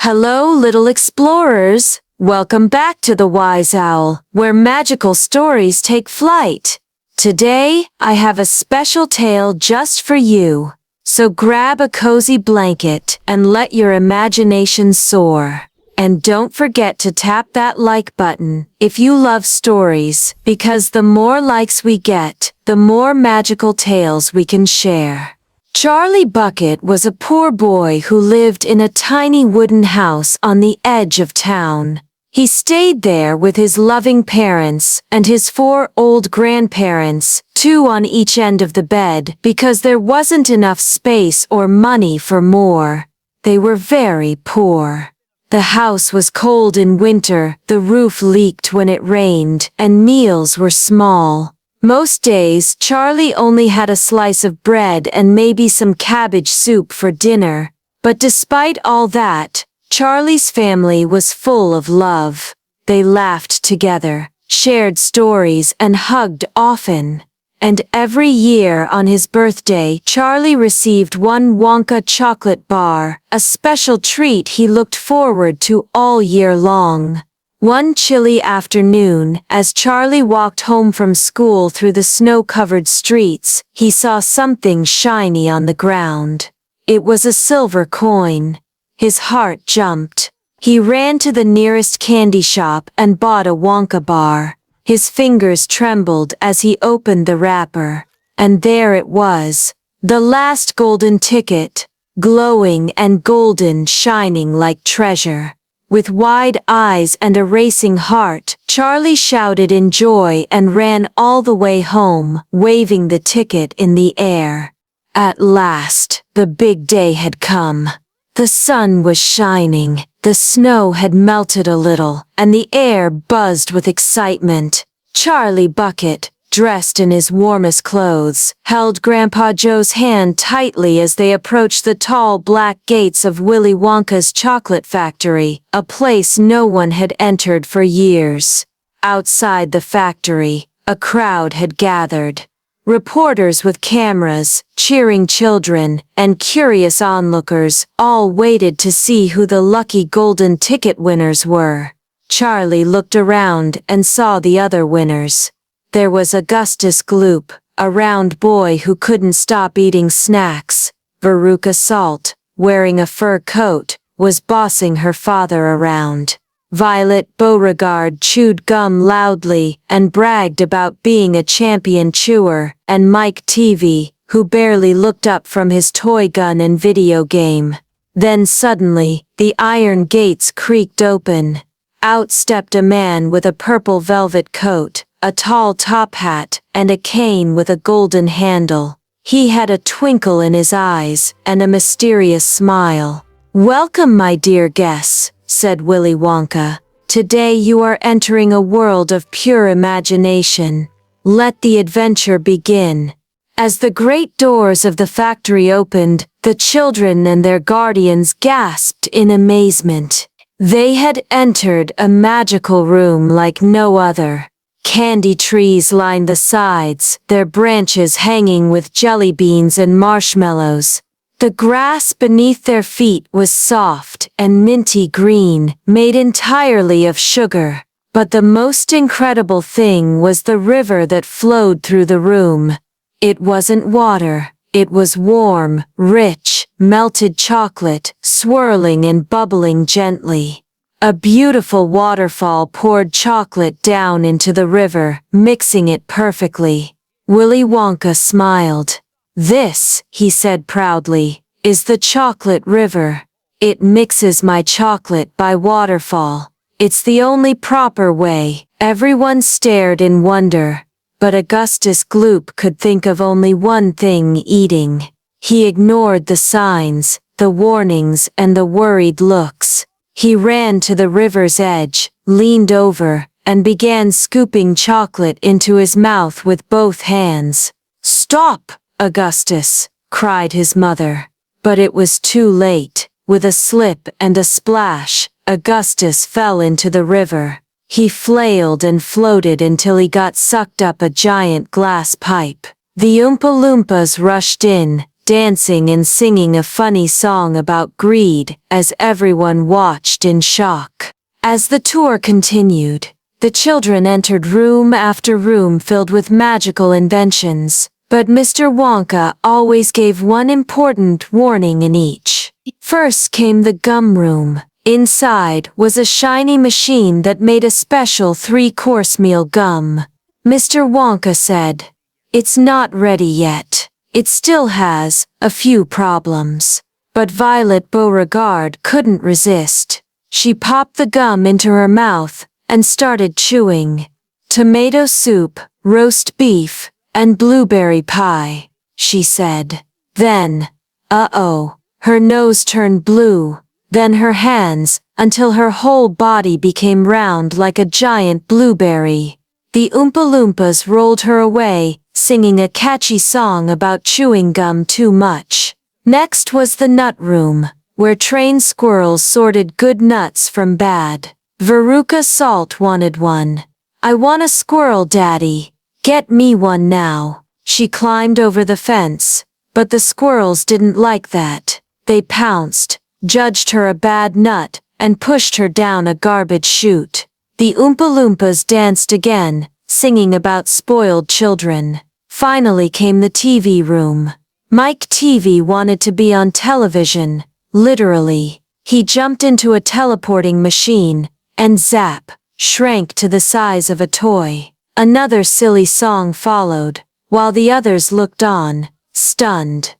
Hello, little explorers. Welcome back to the Wise Owl, where magical stories take flight. Today, I have a special tale just for you. So grab a cozy blanket and let your imagination soar. And don't forget to tap that like button if you love stories, because the more likes we get, the more magical tales we can share. Charliebucket was a poor boy who lived in a tiny wooden house on the edge of town. He stayed there with his loving parents and his 4 old grandparents, 2 on each end of the bed, because there wasn't enough space or money for more. They were very poor. The house was cold in winter, the roof leaked when it rained, and meals were small. Most days, Charlie only had a slice of bread and maybe some cabbage soup for dinner. But despite all that, Charlie's family was full of love. They laughed together, shared stories, and hugged often. And every year on his birthday, Charlie received one Wonka chocolate bar, a special treat he looked forward to all year long. One chilly afternoon, as Charlie walked home from school through the snow-covered streets, he saw something shiny on the ground. It was a silver coin. His heart jumped. He ran to the nearest candy shop and bought a Wonka bar. His fingers trembled as he opened the wrapper. And there it was, the last golden ticket, glowing and golden, shining like treasure. With wide eyes and a racing heart, Charlie shouted in joy and ran all the way home, waving the ticket in the air. At last, the big day had come. The sun was shining, the snow had melted a little, and the air buzzed with excitement. Charliebucket, dressed in his warmest clothes, held Grandpa Joe's hand tightly as they approached the tall black gates of Willy Wonka's chocolate factory, a place no one had entered for years. Outside the factory, a crowd had gathered. Reporters with cameras, cheering children, and curious onlookers all waited to see who the lucky golden ticket winners were. Charlie looked around and saw the other winners. There was Augustus Gloop, a round boy who couldn't stop eating snacks. Veruca Salt, wearing a fur coat, was bossing her father around. Violet Beauregard chewed gum loudly and bragged about being a champion chewer, and Mike Teavee, who barely looked up from his toy gun and video game. Then suddenly, the iron gates creaked open. Out stepped a man with a purple velvet coat, a tall top hat, and a cane with a golden handle. He had a twinkle in his eyes and a mysterious smile. "Welcome, my dear guests," said Willy Wonka. "Today you are entering a world of pure imagination. Let the adventure begin." As the great doors of the factory opened, the children and their guardians gasped in amazement. They had entered a magical room like no other. Candy trees lined the sides, their branches hanging with jelly beans and marshmallows. The grass beneath their feet was soft and minty green, made entirely of sugar. But the most incredible thing was the river that flowed through the room. It wasn't water. It was warm, rich, melted chocolate, swirling and bubbling gently. A beautiful waterfall poured chocolate down into the river, mixing it perfectly. Willy Wonka smiled. "This," he said proudly, "is the chocolate river. It mixes my chocolate by waterfall. It's the only proper way." Everyone stared in wonder. But Augustus Gloop could think of only one thing: eating. He ignored the signs, the warnings, and the worried looks. He ran to the river's edge, leaned over, and began scooping chocolate into his mouth with both hands. "Stop, Augustus!" cried his mother. But it was too late. With a slip and a splash, Augustus fell into the river. He flailed and floated until he got sucked up a giant glass pipe. The oompa-loompas rushed in, dancing and singing a funny song about greed as everyone watched in shock. As the tour continued, the children entered room after room filled with magical inventions, but Mr. Wonka always gave one important warning in each. First came the gum room. Inside was a shiny machine that made a special 3-course meal gum. Mr. Wonka said, "It's not ready yet. It still has a few problems." But Violet Beauregard couldn't resist. She popped the gum into her mouth and started chewing. "Tomato soup, roast beef, and blueberry pie," she said. Then, her nose turned blue, then her hands, until her whole body became round like a giant blueberry. The oompaloompas rolled her away, singing a catchy song about chewing gum too much. Next was the nut room, where trained squirrels sorted good nuts from bad. Veruca Salt wanted one. "I want a squirrel, Daddy. Get me one now." She climbed over the fence, but the squirrels didn't like that. They pounced, judged her a bad nut, and pushed her down a garbage chute. The oompaloompas danced again, singing about spoiled children. Finally came the TV room. Mike Teavee wanted to be on television, literally. He jumped into a teleporting machine, and zap, shrank to the size of a toy. Another silly song followed, while the others looked on, stunned.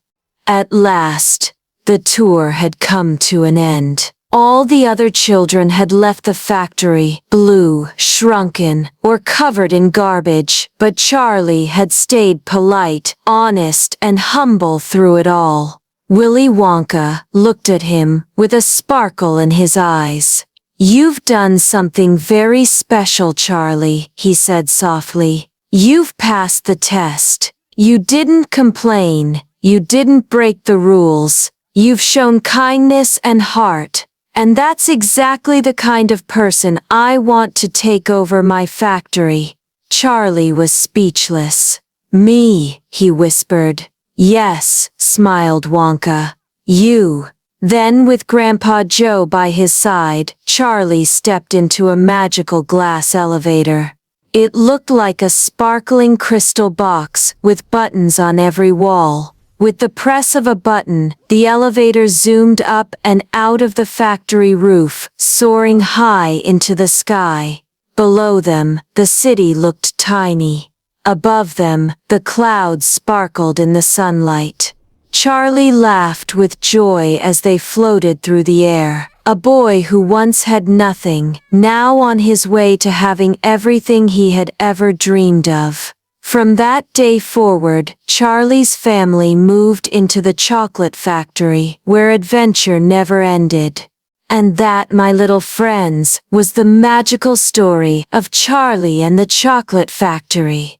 At last, the tour had come to an end. All the other children had left the factory, blue, shrunken, or covered in garbage, but Charlie had stayed polite, honest, and humble through it all. Willy Wonka looked at him with a sparkle in his eyes. "You've done something very special, Charlie," he said softly. "You've passed the test. You didn't complain. You didn't break the rules. You've shown kindness and heart. And that's exactly the kind of person I want to take over my factory." Charlie was speechless. "Me," he whispered. "Yes," smiled Wonka. "You." Then with Grandpa Joe by his side, Charlie stepped into a magical glass elevator. It looked like a sparkling crystal box with buttons on every wall. With the press of a button, the elevator zoomed up and out of the factory roof, soaring high into the sky. Below them, the city looked tiny. Above them, the clouds sparkled in the sunlight. Charlie laughed with joy as they floated through the air. A boy who once had nothing, now on his way to having everything he had ever dreamed of. From that day forward, Charlie's family moved into the chocolate factory, where adventure never ended. And that, my little friends, was the magical story of Charlie and the Chocolate Factory.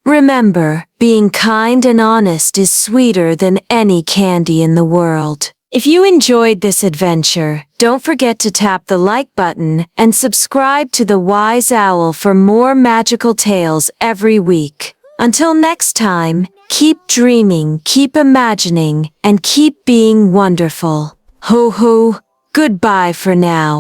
Remember, being kind and honest is sweeter than any candy in the world. If you enjoyed this adventure, don't forget to tap the like button and subscribe to the Wise Owl for more magical tales every week. Until next time, keep dreaming, keep imagining, and keep being wonderful. Ho ho, goodbye for now.